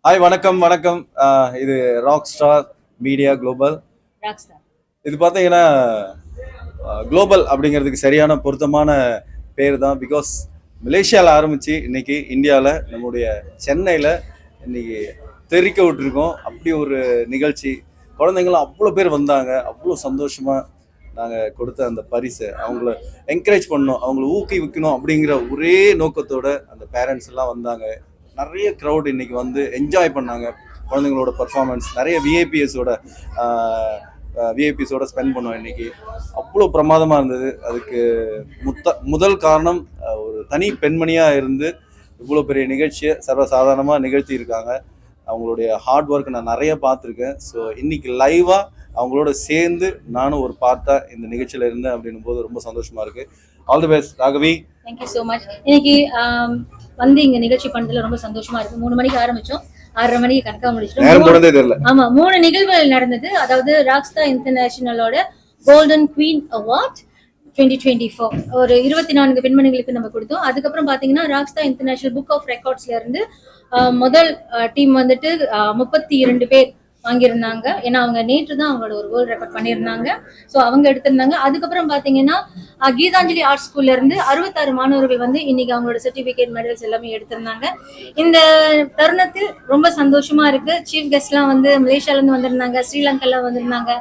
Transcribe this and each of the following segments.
Hi வணக்கம் வணக்கம். இது ராக் ஸ்டார் மீடியா குளோபல். இது பார்த்தீங்கன்னா குளோபல் அப்படிங்கிறதுக்கு சரியான பொருத்தமான பேர் தான். பிகாஸ் மலேசியாவில் ஆரம்பித்து இன்னைக்கு இந்தியாவில் நம்முடைய சென்னையில் இன்னைக்கு தெரிக்க விட்டுருக்கோம். அப்படி ஒரு நிகழ்ச்சி. குழந்தைங்களும் அவ்வளோ பேர் வந்தாங்க. அவ்வளோ சந்தோஷமாக நாங்கள் கொடுத்த அந்த பரிசை அவங்கள என்கரேஜ் பண்ணோம், அவங்கள ஊக்குவிக்கணும் அப்படிங்கிற ஒரே நோக்கத்தோட அந்த பேரண்ட்ஸ் எல்லாம் வந்தாங்க. நிறைய க்ரௌட் இன்னைக்கு வந்து என்ஜாய் பண்ணாங்க. குழந்தைங்களோட பர்ஃபார்மன்ஸ் நிறைய விஐபிஸோட ஸ்பெண்ட் பண்ணோம். இன்னைக்கு அவ்வளோ பிரமாதமாக இருந்தது. அதுக்கு முதல் காரணம் ஒரு தனி பெண்மணியாக இருந்து இவ்வளோ பெரிய நிகழ்ச்சியை சர்வசாதாரணமாக நிகழ்த்தி இருக்காங்க. அவங்களுடைய ஹார்ட் ஒர்க் நான் நிறைய பார்த்துருக்கேன். ஸோ இன்னைக்கு லைவாக அவங்களோட சேர்ந்து நானும் ஒரு பார்ட்டாக இந்த நிகழ்ச்சியில் இருந்தேன் அப்படின்னும் போது ரொம்ப சந்தோஷமா இருக்கு. All the best Raghavi. Thank you so much. இன்னைக்கு வந்து இங்க நிகழ்ச்சி பண்ணதுல ரொம்ப சந்தோஷமா இருக்கு. 3 மணிக்கு ஆரம்பிச்சோம், 6:30 மணிக்கு கணக்கா முடிச்சிட்டோம். ஆமா, 3 நிகழ்வுகள் நடந்தது. அதாவது ராக்ஸ்டார் இன்டர்நேஷனலோட கோல்டன் குவீன் அவார்ட் 2024 ஒரு 24 பெண்மணிகளுக்கு நம்ம கொடுத்தோம். அதுக்கப்புறம் பாத்தீங்கன்னா ராக்ஸ்டார் இன்டர்நேஷனல் புக் ஆஃப் ரெக்கார்ட்ஸ்ல இருந்து முதல் டீம் வந்துட்டு 32 பேர் வாங்கியிருந்தாங்க. ஏன்னா அவங்க நேற்று தான் அவங்களோட ஒரு வேர்ல்ட் ரெக்கார்ட் பண்ணியிருந்தாங்க. ஸோ அவங்க எடுத்திருந்தாங்க. அதுக்கப்புறம் பாத்தீங்கன்னா கீதாஞ்சலி ஆர்ட் ஸ்கூல்ல இருந்து 66 மாணவர்கள் வந்து இன்னைக்கு அவங்களோட சர்டிபிகேட் மெடல்ஸ் எல்லாமே எடுத்திருந்தாங்க. இந்த தருணத்தில் ரொம்ப சந்தோஷமா இருக்கு. சீஃப் கெஸ்ட்லாம் வந்து மலேசியால இருந்து வந்திருந்தாங்க, ஸ்ரீலங்கால வந்திருந்தாங்க,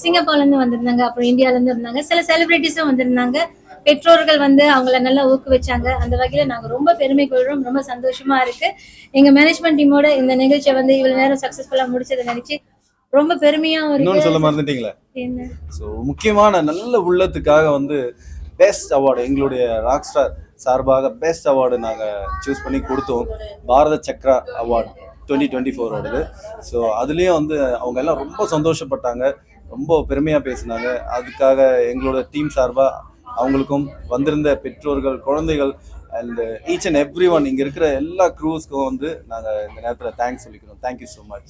சிங்கப்பூர்ல இருந்து வந்திருந்தாங்க, அப்புறம் இந்தியால இருந்து இருந்தாங்க. சில செலிபிரிட்டிஸும் வந்திருந்தாங்க. பெற்றோர்கள் வந்து அவங்கள நல்லா ஊக்குவிச்சாங்க. அந்த வகையில நாங்க ரொம்ப பெருமை கொள்றோம். ரொம்ப சந்தோஷமா இருக்கு. எங்க மேனேஜ்மெண்ட் டீமோட இந்த நிகழ்ச்சியை வந்து இவ்வளவு நேரம் சக்சஸ்ஃபுல்லா முடிச்சதை நினைச்சு ரொம்ப பெருமையா இருக்கு. சொல்ல மறந்துட்டீங்களா? சோ முக்கியமான நல்ல உள்ளத்துக்காக வந்து பெஸ்ட் அவார்டு எங்களுடைய ராக் ஸ்டார் சார்பாக பெஸ்ட் அவார்டு நாங்க சூஸ் பண்ணி கொடுத்தோம். பாரத சக்ரா அவார்டு 2024 ஸோ அதுலேயும் வந்து அவங்க எல்லாம் ரொம்ப சந்தோஷப்பட்டாங்க, ரொம்ப பெருமையாக பேசினாங்க. அதுக்காக எங்களோட டீம் சார்பாக அவங்களுக்கும் வந்திருந்த பெற்றோர்கள், குழந்தைகள் and each and every one இங்கே இருக்கிற எல்லா க்ரூஸ்க்கும் வந்து நாங்கள் இந்த நேரத்தில் தேங்க்ஸ் சொல்லிக்கிறோம். Thank you so much.